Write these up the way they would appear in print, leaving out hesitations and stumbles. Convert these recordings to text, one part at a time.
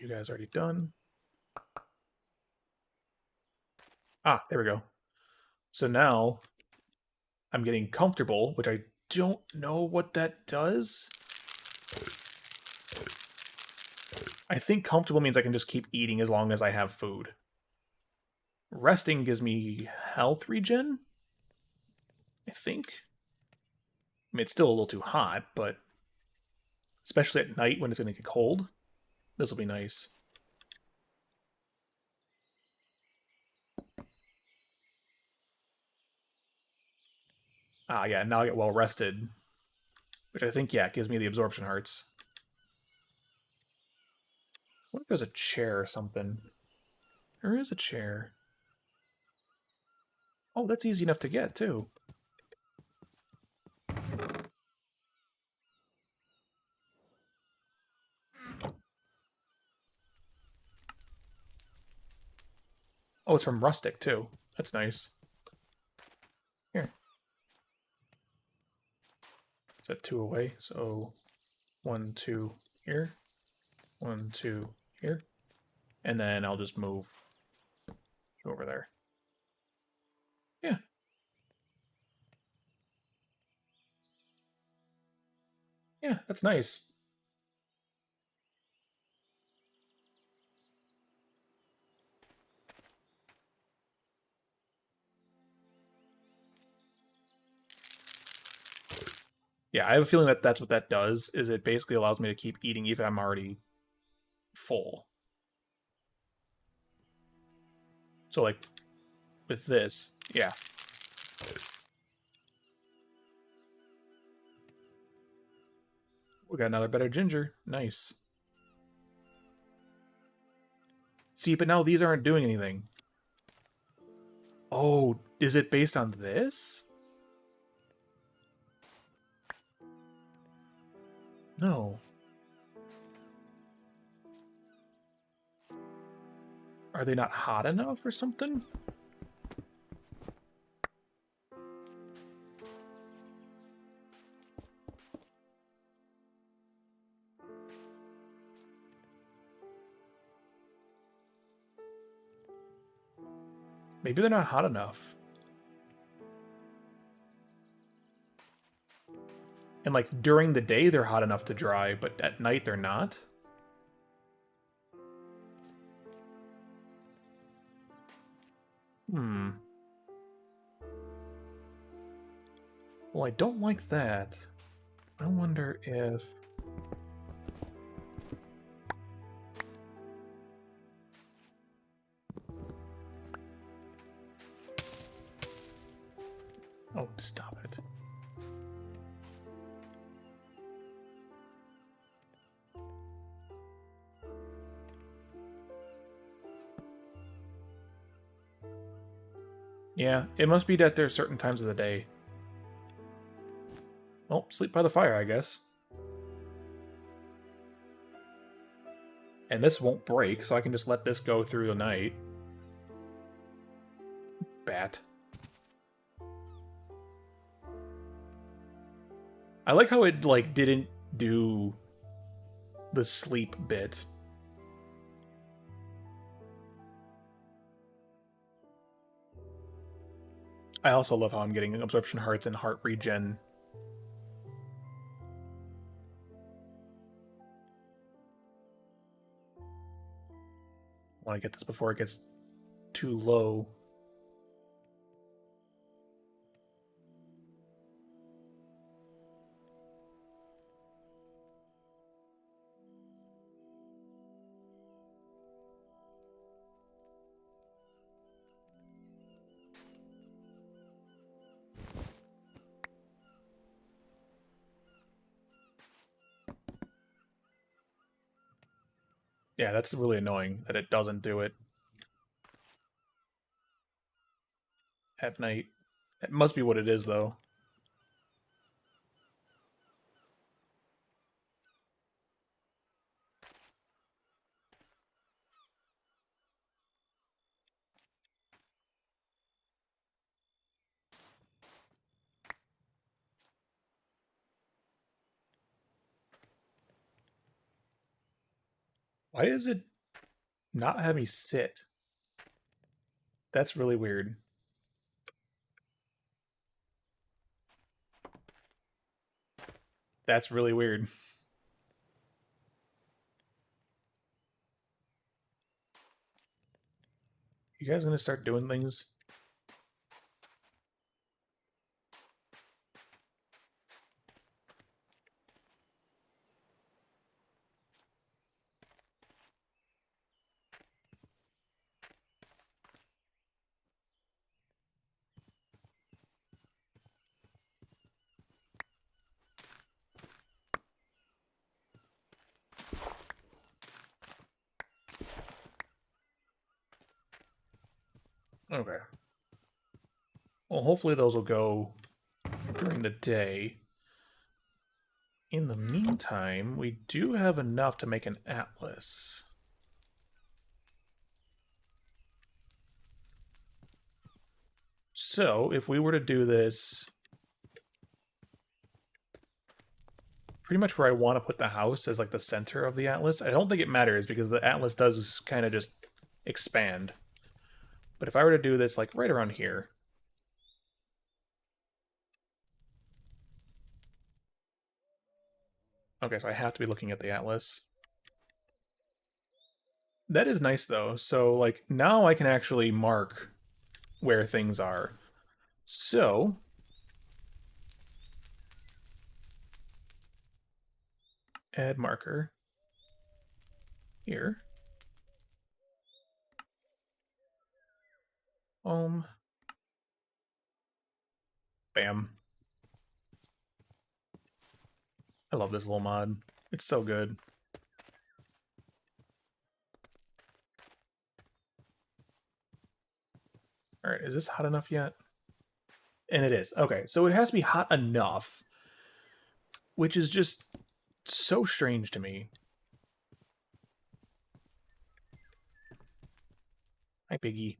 You guys already done. Ah, there we go. So now I'm getting comfortable, which I don't know what that does. I think comfortable means I can just keep eating as long as I have food. Resting gives me health regen, I think. I mean, it's still a little too hot, but especially at night when it's going to get cold, this will be nice. Ah, yeah, now I get well rested, which I think, yeah, gives me the absorption hearts. What if there's a chair or something? There is a chair. Oh, that's easy enough to get, too. Oh, it's from Rustic, too. That's nice. Here. It's at 2 away, so 1, 2 here. 1, 2 here. And then I'll just move over there. Yeah. Yeah, that's nice. Yeah, I have a feeling that that's what that does, is it basically allows me to keep eating even if I'm already full. So, like, with this, yeah. We got another better ginger. Nice. See, but now these aren't doing anything. Oh, is it based on this? No. Are they not hot enough or something? Maybe they're not hot enough. And, like, during the day, they're hot enough to dry, but at night, they're not? Hmm. Well, I don't like that. I wonder if... Oh, stop it. Yeah, it must be that there's certain times of the day. Oh, sleep by the fire, I guess. And this won't break, so I can just let this go through the night. Bat. I like how it, like, didn't do the sleep bit. I also love how I'm getting absorption hearts and heart regen. I want to get this before it gets too low. Yeah, that's really annoying that it doesn't do it at night. It must be what it is, though. Why is it not have me sit. That's really weird. That's really weird. You guys gonna start doing things? Okay. Well, hopefully those will go during the day. In the meantime, we do have enough to make an atlas. So, if we were to do this pretty much where I want to put the house as like the center of the atlas, I don't think it matters because the atlas does kind of just expand. But if I were to do this like right around here, okay, so I have to be looking at the atlas. That is nice though. So like now I can actually mark where things are. So add marker here. Bam. I love this little mod. It's so good. All right, is this hot enough yet? And it is. Okay, so it has to be hot enough, which is just so strange to me. Hi, Piggy.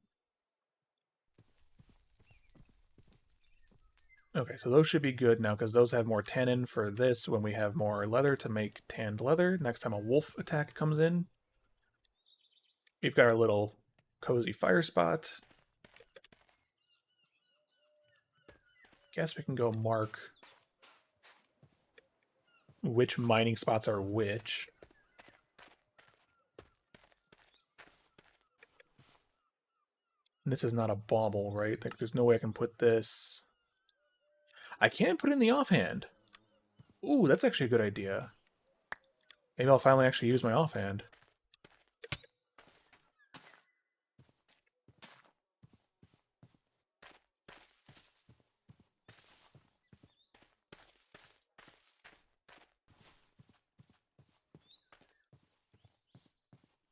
Okay, so those should be good now because those have more tannin for this when we have more leather to make tanned leather. Next time a wolf attack comes in, we've got our little cozy fire spot. Guess we can go mark which mining spots are which. And this is not a bauble, right? Like, there's no way I can put this. I can put it in the offhand. Ooh, that's actually a good idea. Maybe I'll finally actually use my offhand.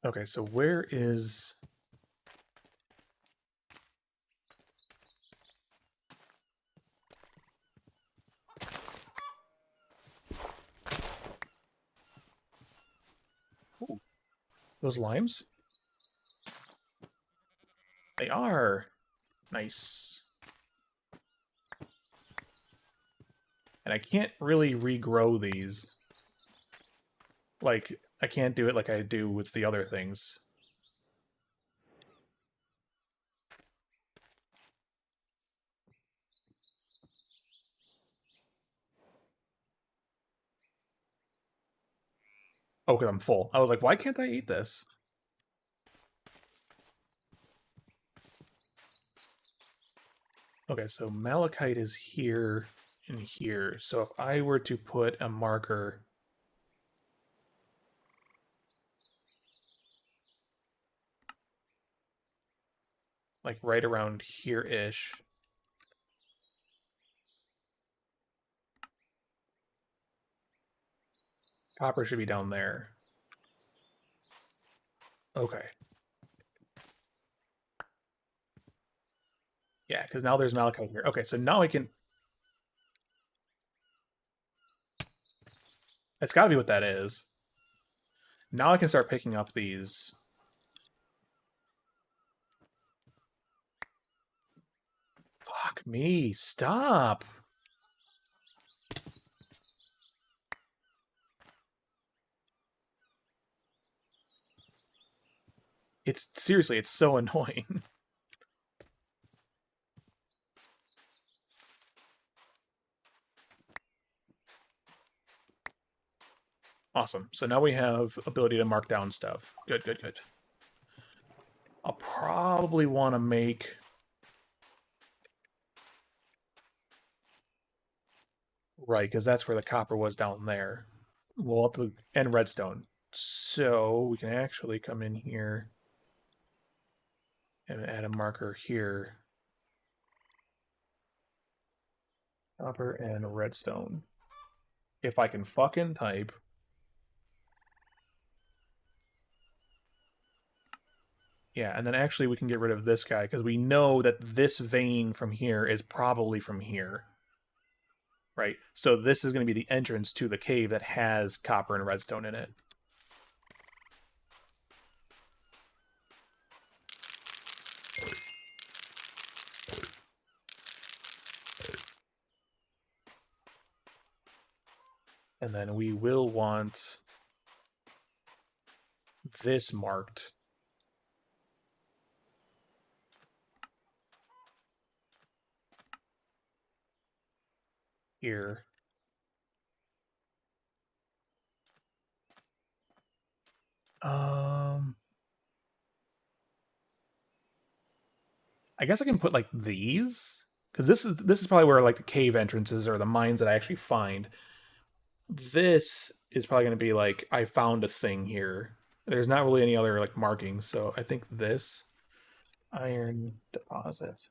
Okay, so where is... Ooh, those limes? They are. Nice. And I can't really regrow these. Like, I can't do it like I do with the other things. Oh, because I'm full. I was like, why can't I eat this? Okay, so malachite is here and here. So if I were to put a marker... like right around here-ish. Copper should be down there. Okay. Yeah, because now there's malachite here. Okay, so now I can... It's got to be what that is. Now I can start picking up these. Fuck me. Stop. It's seriously, it's so annoying. Awesome. So now we have ability to mark down stuff. Good, good, good. I'll probably want to make... Right, because that's where the copper was down there. We'll have to... And redstone. So we can actually come in here and add a marker here. Copper and redstone. If I can fucking type. Yeah, and then actually we can get rid of this guy because we know that this vein from here is probably from here. Right? So this is going to be the entrance to the cave that has copper and redstone in it. And then we will want this marked. Here. I guess I can put like these because this is probably where like the cave entrances or the mines that I actually find. This is probably going to be like I found a thing here. There's not really any other like markings, so I think this iron deposit.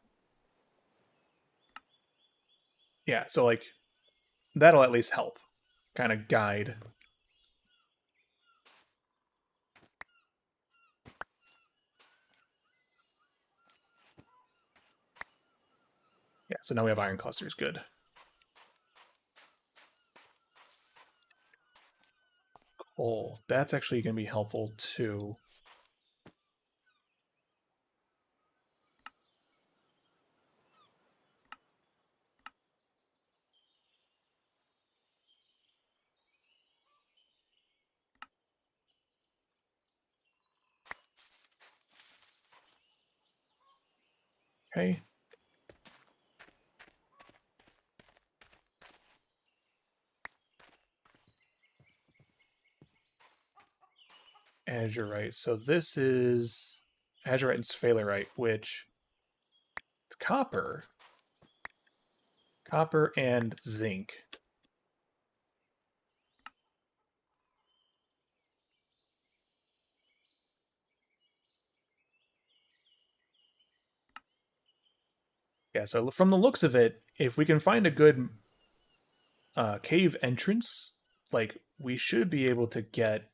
Yeah, so like that'll at least help kind of guide. Yeah, so now we have iron clusters. Good. Coal. That's actually going to be helpful too. Okay. Azurite. So this is Azurite and Sphalerite, which copper. Copper and zinc. Yeah, so from the looks of it, if we can find a good cave entrance, like we should be able to get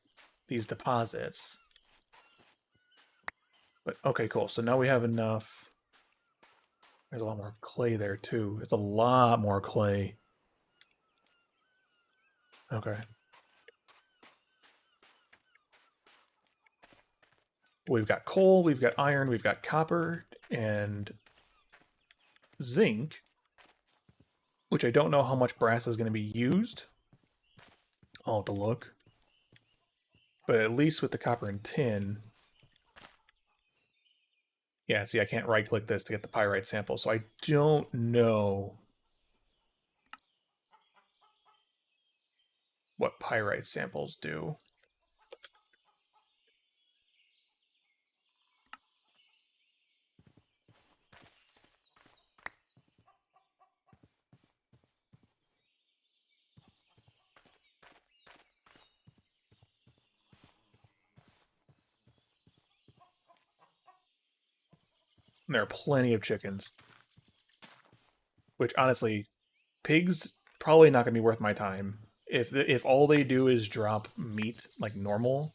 these deposits. But okay, cool. So now we have enough. There's a lot more clay there too. It's a lot more clay. Okay. We've got coal, we've got iron, we've got copper, and zinc, which I don't know how much brass is going to be used. I'll have to look. But at least with the copper and tin... Yeah, see, I can't right-click this to get the pyrite sample, so I don't know what pyrite samples do. And there are plenty of chickens. Which, honestly, pigs probably not going to be worth my time. If all they do is drop meat like normal,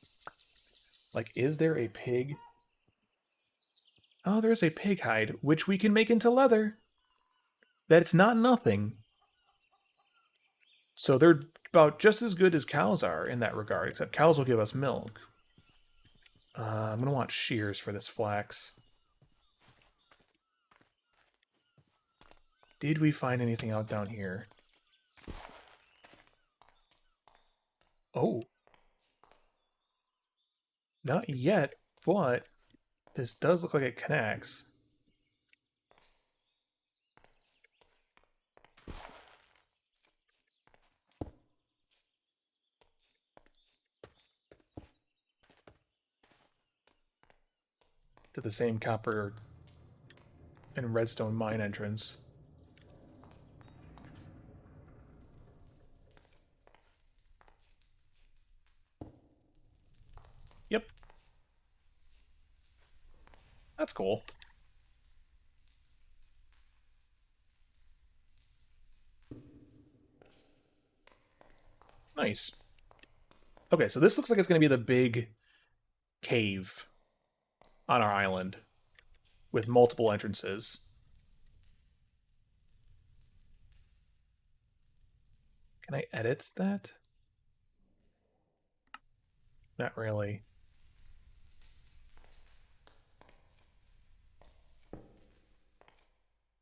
like is there a pig? Oh, there's a pig hide, which we can make into leather. That's not nothing. So they're about just as good as cows are in that regard, except cows will give us milk. I'm going to want shears for this flax. Did we find anything out down here? Oh. Not yet, but This does look like it connects. To the same copper and redstone mine entrance. Yep. That's cool. Nice. Okay, so this looks like it's going to be the big cave on our island with multiple entrances. Can I edit that? Not really.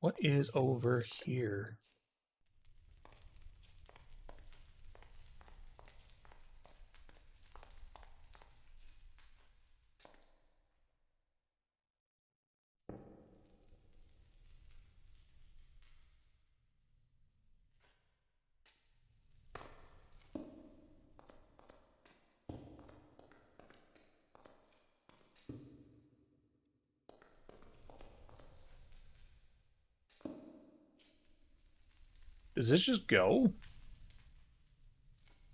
What is over here? Does this just go?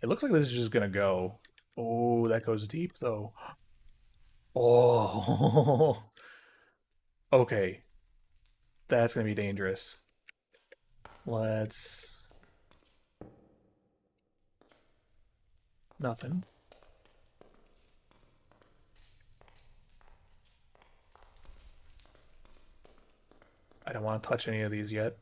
It looks like this is just gonna go. Oh, that goes deep though. Oh, okay. That's gonna be dangerous. Let's... Nothing. I don't want to touch any of these yet.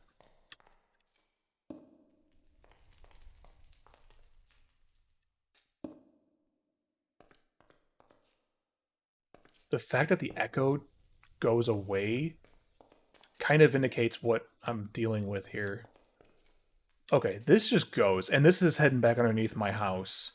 The fact that the echo goes away kind of indicates what I'm dealing with here. Okay, this just goes, and this is heading back underneath my house.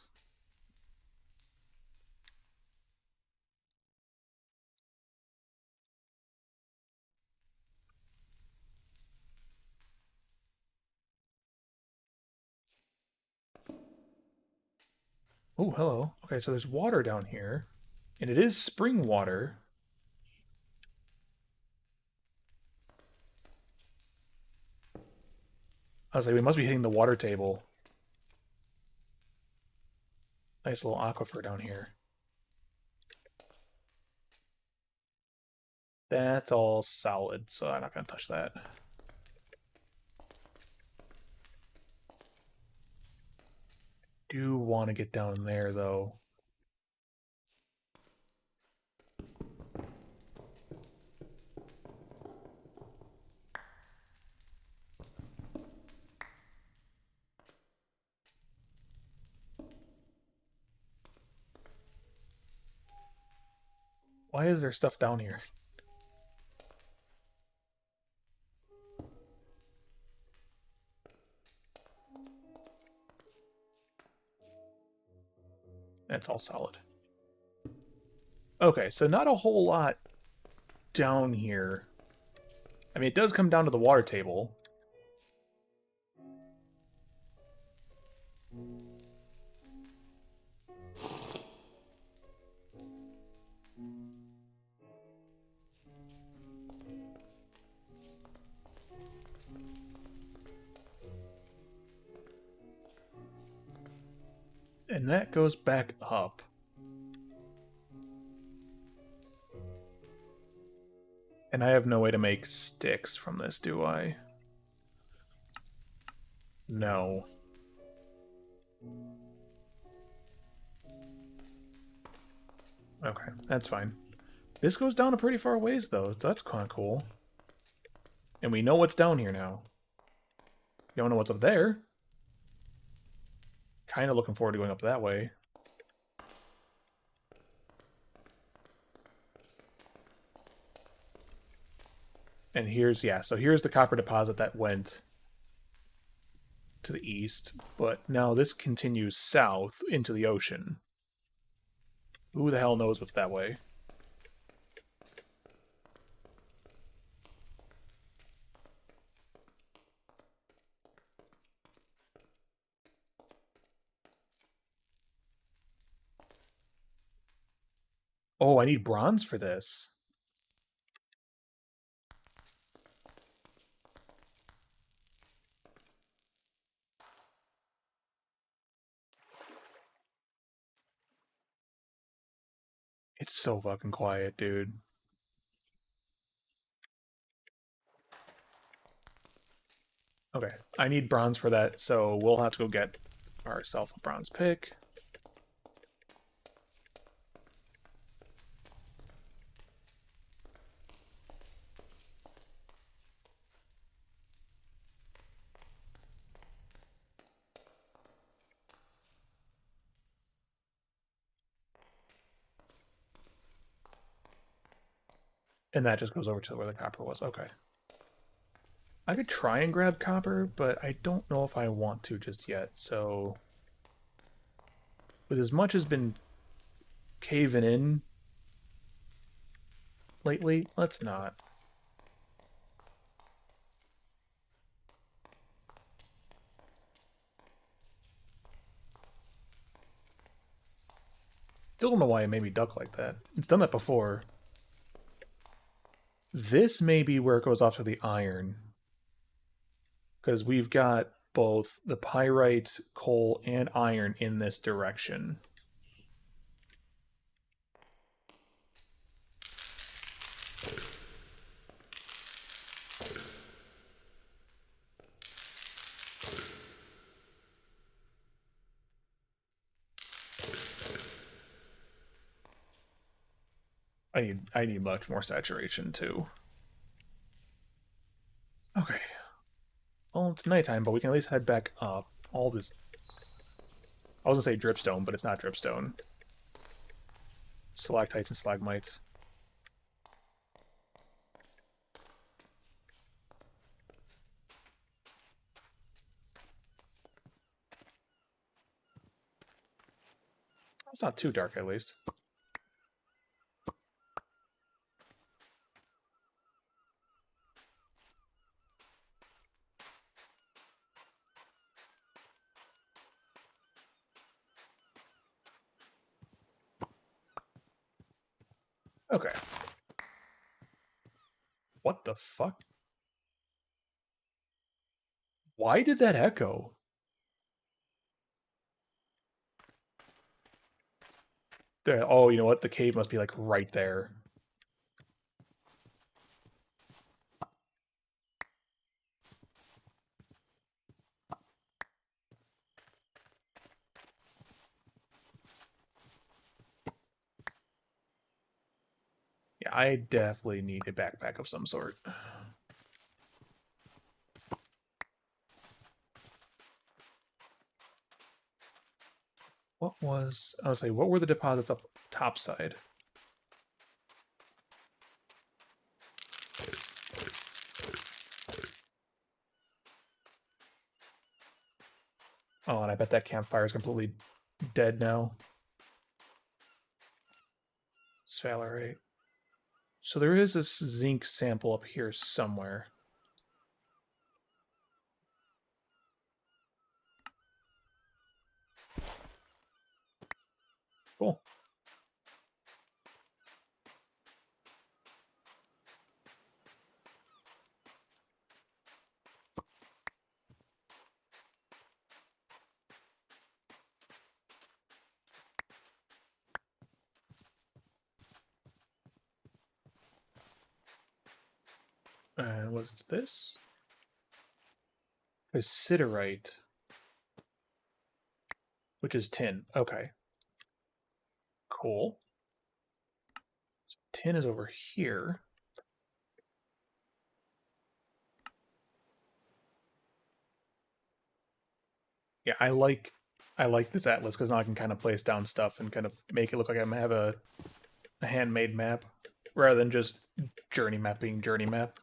Oh, hello. Okay, so there's water down here, and it is spring water. I was like, we must be hitting the water table. Nice little aquifer down here. That's all solid, so I'm not going to touch that. Do want to get down there, though. Why is there stuff down here? That's all solid. Okay, so not a whole lot down here. I mean, it does come down to the water table. And that goes back up. And I have no way to make sticks from this, do I? No. Okay, that's fine. This goes down a pretty far ways, though, so that's kind of cool. And we know what's down here now. We don't know what's up there. Kind of looking forward to going up that way. And here's, yeah, so here's the copper deposit that went to the east. But now this continues south into the ocean. Who the hell knows what's that way? Oh, I need bronze for this. It's so fucking quiet, dude. Okay, I need bronze for that, so we'll have to go get ourselves a bronze pick. And that just goes over to where the copper was. Okay. I could try and grab copper, but I don't know if I want to just yet. So, with as much as been caving in lately, let's not. Still don't know why it made me duck like that. It's done that before. This may be where it goes off to the iron. Because we've got both the pyrite, coal, and iron in this direction. I need much more saturation too. Okay. Well, it's nighttime, but we can at least head back up. All this. I was gonna say dripstone, but it's not dripstone. Stalactites and stalagmites. It's not too dark, at least. Okay. What the fuck? Why did that echo? There. Oh, you know what? The cave must be like right there. Yeah, I definitely need a backpack of some sort. What was I was say? What were the deposits up top side? Oh, and I bet that campfire is completely dead now. Sphalerite. So there is this zinc sample up here somewhere. Cool. And what's this? Is siderite, which is tin. Okay, cool. So tin is over here. Yeah, I like this atlas because now I can kind of place down stuff and kind of make it look like I have a handmade map rather than just journey map being journey map.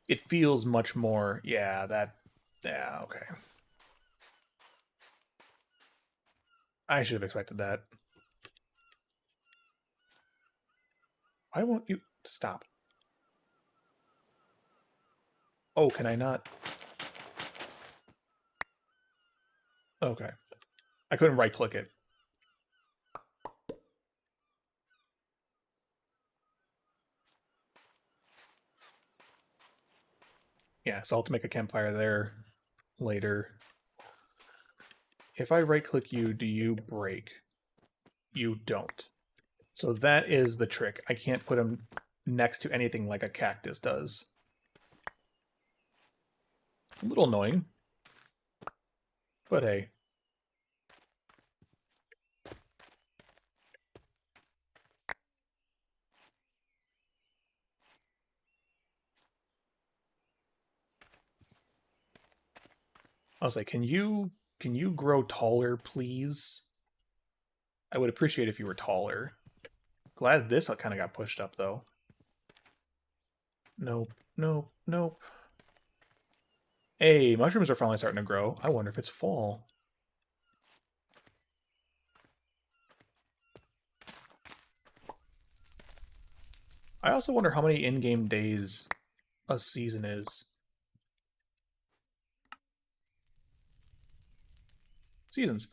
It feels much more. Yeah, that. Yeah, okay. I should have expected that. Why won't you stop? Oh, can I not? Okay. I couldn't right click it. Yeah, so I'll have to make a campfire there later. If I right-click you, do you break? You don't. So that is the trick. I can't put them next to anything like a cactus does. A little annoying. But hey. I'll say, can you grow taller, please? I would appreciate if you were taller. Glad this kind of got pushed up, though. Nope, nope, nope. Hey, mushrooms are finally starting to grow. I wonder if it's fall. I also wonder how many in-game days a season is. Seasons.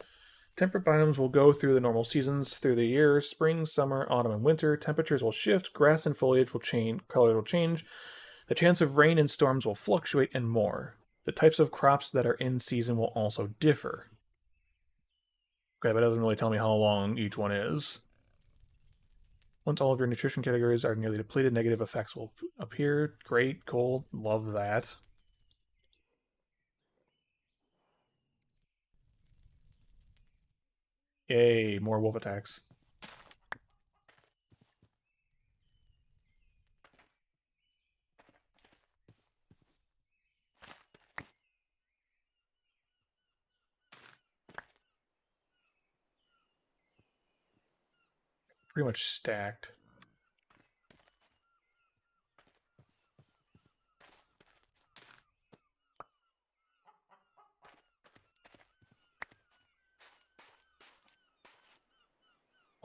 Temperate biomes will go through the normal seasons through the year: spring, summer, autumn, and winter. Temperatures will shift, grass and foliage will change, color will change, the chance of rain and storms will fluctuate, and more. The types of crops that are in season will also differ. Okay, but it doesn't really tell me how long each one is. Once all of your nutrition categories are nearly depleted, negative effects will appear. Great, cool, love that. Yay, more wolf attacks. Pretty much stacked.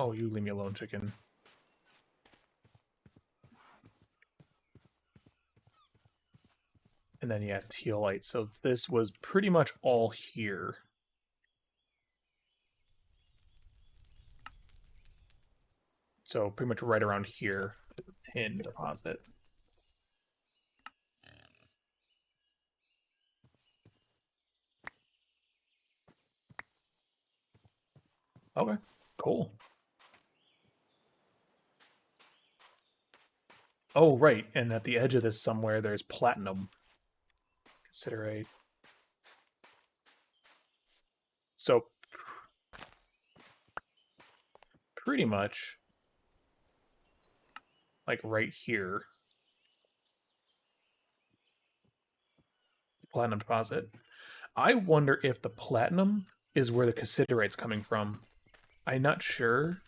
Oh, you leave me alone, chicken. And then, yeah, tealite. So this was pretty much all here. So pretty much right around here, tin deposit. Okay, cool. Oh, right, and at the edge of this somewhere, there's platinum. Considerate. So pretty much like right here, platinum deposit. I wonder if the platinum is where the considerate's coming from. I'm not sure,